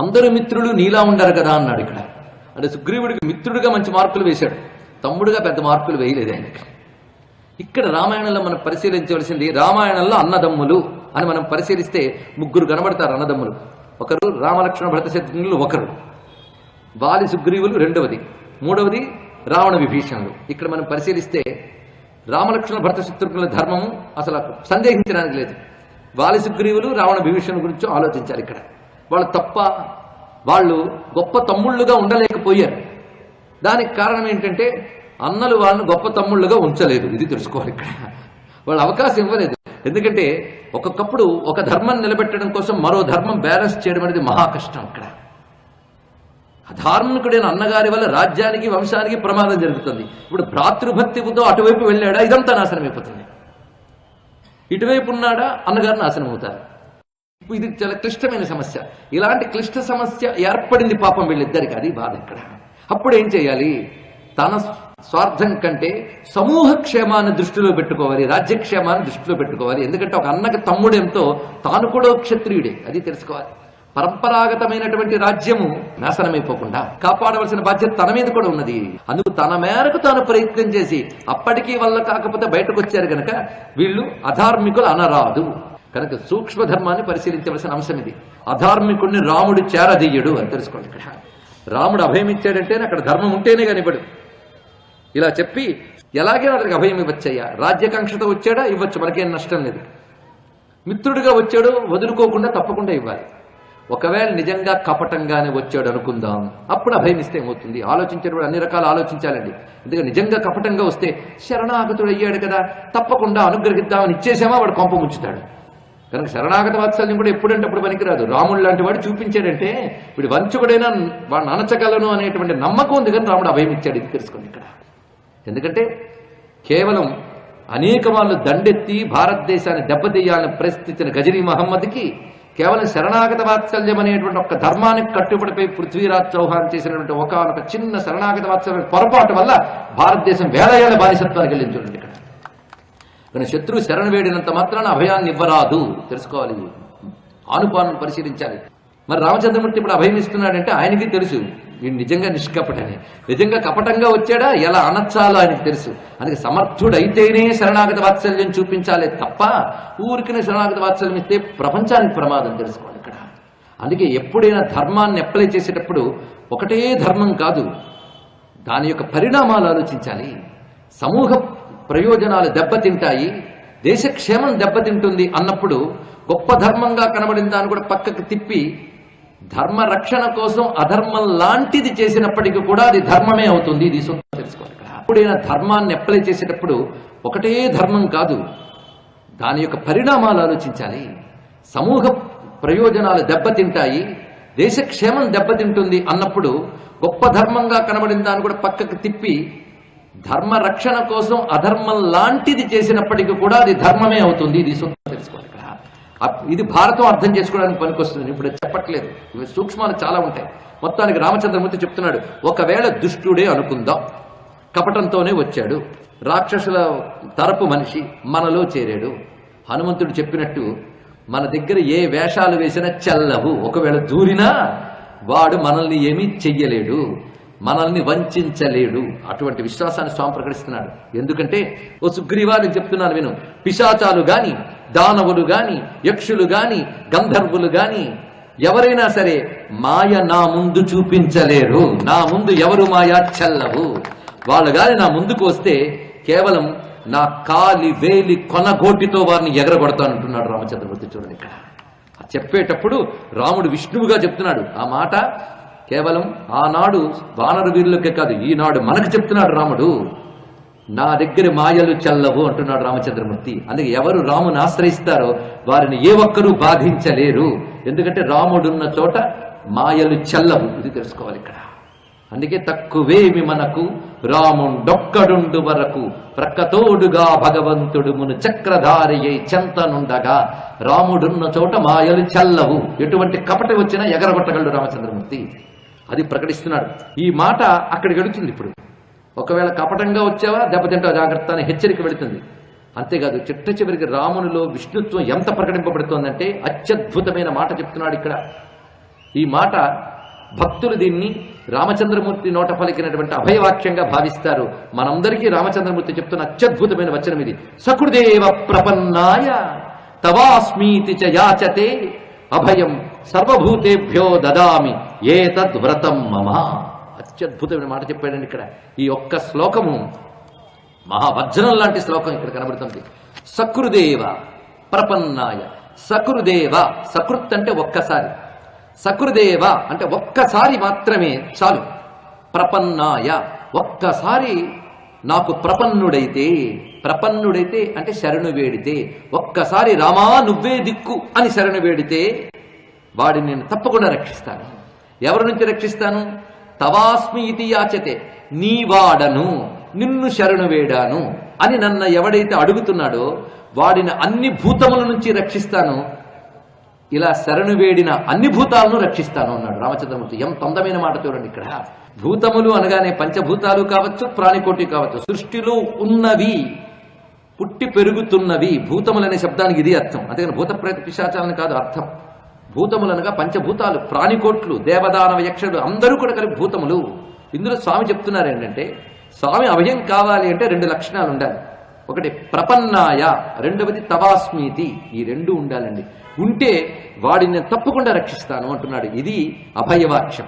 అందరు మిత్రులు నీలా ఉండరు కదా అన్నాడు ఇక్కడ. అంటే సుగ్రీవుడికి మిత్రుడిగా మంచి మార్కులు వేశాడు, తమ్ముడుగా పెద్ద మార్కులు వేయలేదు ఆయనకి. ఇక్కడ రామాయణంలో మనం పరిశీలించవలసింది, రామాయణంలో అన్నదమ్ములు అని మనం పరిశీలిస్తే ముగ్గురు కనబడతారు అన్నదమ్ములు. ఒకరు రామలక్ష్మణ భరత శత్రుఘ్నులు, ఒకరు వాలి సుగ్రీవులు, రెండవది, మూడవది రావణ విభీషణులు. ఇక్కడ మనం పరిశీలిస్తే రామలక్ష్మణ భరత శత్రుఘ్నుల ధర్మము అసలు సందేహించడానికి లేదు. వాలి సుగ్రీవులు రావణ విభీషణుల గురించి ఆలోచించాలి. ఇక్కడ వాళ్ళు తప్ప, వాళ్ళు గొప్ప తమ్ముళ్ళుగా ఉండలేకపోయారు. దానికి కారణం ఏంటంటే అన్నలు వాళ్ళని గొప్ప తమ్ముళ్ళుగా ఉంచలేదు. ఇది తెలుసుకోవాలి. ఇక్కడ వాళ్ళు అవకాశం ఇవ్వలేదు. ఎందుకంటే ఒక్కొక్కప్పుడు ఒక ధర్మం నిలబెట్టడం కోసం మరో ధర్మం బ్యాలెన్స్ చేయడం అనేది మహా కష్టం. ఇక్కడ అధార్మికుడైన అన్నగారి వల్ల రాజ్యానికి వంశానికి ప్రమాదం జరుగుతుంది. ఇప్పుడు భ్రాతృభక్తితో అటువైపు వెళ్ళాడా ఇదంతా నాశనం అయిపోతుంది, ఇటువైపు ఉన్నాడా అన్నగారు నాశనం అవుతారు. ఇది చాలా క్లిష్టమైన సమస్య. ఇలాంటి క్లిష్ట సమస్య ఏర్పడింది పాపం వీళ్ళిద్దరికి, అది బాధ ఇక్కడ. అప్పుడు ఏం చేయాలి? తన స్వార్థం కంటే సమూహ క్షేమాన్ని దృష్టిలో పెట్టుకోవాలి, రాజ్యక్షేమాన్ని దృష్టిలో పెట్టుకోవాలి. ఎందుకంటే ఒక అన్నకి తమ్ముడేంతో తాను కూడా క్షత్రియుడే, అది తెలుసుకోవాలి. పరంపరాగతమైనటువంటి రాజ్యము నాశనమైపోకుండా కాపాడవలసిన బాధ్యత తన మీద కూడా ఉన్నది. అందుకు తన మేరకు తాను ప్రయత్నం చేసి అప్పటికీ వల్ల కాకపోతే బయటకు వచ్చారు కనుక వీళ్ళు అధార్మికులు అనరాదు. కనుక సూక్ష్మ ధర్మాన్ని పరిశీలించవలసిన అంశం ఇది. అధార్మికుడిని రాముడు చేరదీయుడు అని తెలుసుకోండి. ఇక్కడ రాముడు అభయం ఇచ్చాడంటే అక్కడ ధర్మం ఉంటేనే కనిపడు. ఇలా చెప్పి ఎలాగే అతనికి అభయం ఇవ్వచ్చయ్యా, రాజ్యకాంక్షతో వచ్చాడా ఇవ్వచ్చు, మనకేం నష్టం లేదు. మిత్రుడిగా వచ్చాడు వదులుకోకుండా తప్పకుండా ఇవ్వాలి. ఒకవేళ నిజంగా కపటంగానే వచ్చాడు అనుకుందాం, అప్పుడు అభయం ఇస్తే ఏమవుతుంది? ఆలోచించేటప్పుడు అన్ని రకాలు ఆలోచించాలండి. ఎందుకంటే నిజంగా కపటంగా వస్తే శరణాగతుడు అయ్యాడు కదా, తప్పకుండా అనుగ్రహిద్దామని ఇచ్చేసామా వాడు కొంప ముంచుతాడు. కనుక శరణాగత వాత్సల్యం కూడా ఎప్పుడంటే అప్పుడు పనికిరాదు. రాముడు లాంటి వాడు చూపించాడంటే వీడు వంచుకుడైనా వాడిని అనచగలను అనేటువంటి నమ్మకం ఉంది, కానీ రాముడు అభయం ఇచ్చాడు. ఇది తెలుసుకోండి ఇక్కడ. ఎందుకంటే కేవలం అనేక వాళ్ళు దండెత్తి భారతదేశాన్ని దెబ్బతీయాలని పరిస్థితిని గజనీ మహమ్మద్కి కేవలం శరణాగత వాత్సల్యం అనేటువంటి ఒక ధర్మానికి కట్టుబడిపోయి పృథ్వీరాజ్ చౌహాన్ చేసినటువంటి ఒక చిన్న శరణాగత వాత్సల్యం పొరపాటు వల్ల భారతదేశం వేల ఏళ్ల బానిసత్వానికి వెళ్ళింది. చూడండి ఇక్కడ. కానీ శత్రువు శరణ వేడినంత మాత్రాన అభయాన్ని ఇవ్వరాదు, తెలుసుకోవాలి. ఆనుపాలను పరిశీలించాలి. మరి రామచంద్రమూర్తి ఇప్పుడు అభయం ఇస్తున్నాడంటే ఆయనకి తెలుసు వీడు నిజంగా నిష్కపటని. నిజంగా కపటంగా వచ్చాడా ఎలా అనొచ్చాలో ఆయనకు తెలుసు. అందుకే సమర్థుడైతేనే శరణాగత వాత్సల్యం చూపించాలే తప్ప ఊరికినే శరణాగత వాత్సల్యం ఇస్తే ప్రపంచానికి ప్రమాదం, తెలుసుకోవాలి ఇక్కడ. అందుకే ఎప్పుడైనా ధర్మాన్ని అప్లై చేసేటప్పుడు ఒకటే ధర్మం కాదు, దాని యొక్క పరిణామాలు ఆలోచించాలి. సమూహ ప్రయోజనాలు దెబ్బతింటాయి, దేశక్షేమం దెబ్బతింటుంది అన్నప్పుడు గొప్ప ధర్మంగా కనబడిన దాన్ని కూడా పక్కకు తిప్పి ధర్మ రక్షణ కోసం అధర్మం లాంటిది చేసినప్పటికీ కూడా అది ధర్మమే అవుతుంది. ఇది తెలుసుకోవాలి. ఎప్పుడైనా ధర్మాన్ని అప్లై చేసేటప్పుడు ఒకటే ధర్మం కాదు, దాని యొక్క పరిణామాలు ఆలోచించాలి. సమూహ ప్రయోజనాలు దెబ్బతింటాయి, దేశక్షేమం దెబ్బతింటుంది అన్నప్పుడు గొప్ప ధర్మంగా కనబడిన దాన్ని కూడా పక్కకు తిప్పి ధర్మ రక్షణ కోసం అధర్మం లాంటిది చేసినప్పటికీ కూడా అది ధర్మమే అవుతుంది. ఇది తెలుసుకోవాలి. ఇది భారతం అర్థం చేసుకోవడానికి పనికొస్తుంది. ఇప్పుడు చెప్పట్లేదు, ఇవి సూక్ష్మాలు చాలా ఉంటాయి. మొత్తానికి రామచంద్రమూర్తి చెప్తున్నాడు, ఒకవేళ దుష్టుడే అనుకుందాం, కపటంతోనే వచ్చాడు, రాక్షసుల తరపు మనిషి మనలో చేరాడు. హనుమంతుడు చెప్పినట్టు మన దగ్గర ఏ వేషాలు వేసినా చెల్లవు. ఒకవేళ దూరినా వాడు మనల్ని ఏమీ చెయ్యలేడు, మనల్ని వంచలేడు. అటువంటి విశ్వాసాన్ని స్వామి ప్రకటిస్తున్నాడు. ఎందుకంటే ఓ సుగ్రీవా నేను చెప్తున్నాను విను, పిశాచాలు గాని, దానవులు గాని, యక్షులు గాని, గంధర్వులు గాని ఎవరైనా సరే మాయ నా ముందు చూపించలేరు. నా ముందు ఎవరు మాయా చెల్లవు. వాళ్ళు గాని నా ముందుకు వస్తే కేవలం నా కాలి వేలి కొనగోటితో వారిని ఎగరగొడతానంటున్నాడు రామచంద్రమూర్తి. చూడండి ఇక్కడ చెప్పేటప్పుడు రాముడు విష్ణువుగా చెప్తున్నాడు. ఆ మాట కేవలం ఆనాడు వానర వీరులకే కాదు, ఈనాడు మనకు చెప్తున్నాడు రాముడు. నా దగ్గర మాయలు చల్లవు అంటున్నాడు రామచంద్రమూర్తి. అందుకే ఎవరు రాముని ఆశ్రయిస్తారో వారిని ఏ ఒక్కరూ బాధించలేరు. ఎందుకంటే రాముడున్న చోట మాయలు చల్లవు. ఇది తెలుసుకోవాలి ఇక్కడ. అందుకే తక్కువేమి మనకు రాముండొక్కడుండు వరకు ప్రక్కతోడుగా భగవంతుడు మును చక్రధారి అయి చెంతనుండగా. రాముడున్న చోట మాయలు చల్లవు, ఎటువంటి కపట వచ్చినా ఎగరగొట్టగలడు రామచంద్రమూర్తి. అది ప్రకటిస్తున్నాడు. ఈ మాట అక్కడికి వెళుతుంది. ఇప్పుడు ఒకవేళ కపటంగా వచ్చావా దెబ్బతింటావు జాగ్రత్త అని హెచ్చరిక వెళుతుంది. అంతేకాదు చిట్ట చివరికి రామునిలో విష్ణుత్వం ఎంత ప్రకటింపబడుతోందంటే అత్యద్భుతమైన మాట చెప్తున్నాడు ఇక్కడ. ఈ మాట భక్తులు దీన్ని రామచంద్రమూర్తి నోట పలికినటువంటి అభయవాక్యంగా భావిస్తారు. మనందరికీ రామచంద్రమూర్తి చెప్తున్న అత్యద్భుతమైన వచనం ఇది. సకృదేవ ప్రపన్నాయ తవాస్మీతి చ యాచతే అభయం సర్వభూతేభ్యో దదామి ఏతద్వ్రతం మమ. అత్యద్భుతమైన మాట చెప్పాడండి ఇక్కడ. ఈ ఒక్క శ్లోకము మహావజ్రం లాంటి శ్లోకం ఇక్కడ కనబడుతుంది. సకృదేవ ప్రపన్నాయ. సకృదేవ, సకృత్ అంటే ఒక్కసారి, సకృదేవ అంటే ఒక్కసారి మాత్రమే చాలు. ప్రపన్నాయ ఒక్కసారి నాకు ప్రపన్నుడైతే, ప్రపన్నుడైతే అంటే శరణు వేడితే, ఒక్కసారి రామా నువ్వే దిక్కు అని శరణు వేడితే వాడిని నేను తప్పకుండా రక్షిస్తాను. ఎవరి నుంచి రక్షిస్తాను? తవాస్మి ఇది యాచతే, నీ వాడను, నిన్ను శరణు వేడాను అని నన్ను ఎవడైతే అడుగుతున్నాడో వాడిని అన్ని భూతముల నుంచి రక్షిస్తాను. ఇలా శరణు వేడిన అన్ని భూతాలను రక్షిస్తాను అన్నాడు రామచంద్రమూర్తి. ఎంత అందమైన మాట చూడండి ఇక్కడ. భూతములు అనగానే పంచభూతాలు కావచ్చు, ప్రాణికోటి కావచ్చు, సృష్టిలో ఉన్నవి, పుట్టి పెరుగుతున్నవి. భూతములనే శబ్దానికి ఇది అర్థం. అంతేగాని భూత ప్రేత పిశాచాలని కాదు అర్థం. భూతములనగా పంచభూతాలు, ప్రాణికోట్లు, దేవదానవ యక్షుడు అందరూ కూడా కలిపి భూతములు. ఇందులో స్వామి చెప్తున్నారు ఏంటంటే, స్వామి అభయం కావాలి అంటే 2 లక్షణాలు ఉండాలి. ఒకటి ప్రపన్నాయ, రెండవది తవాస్మీతి. ఈ 2 ఉండాలండి. ఉంటే వాడిని తప్పకుండా రక్షిస్తాను అంటున్నాడు. ఇది అభయవాక్యం.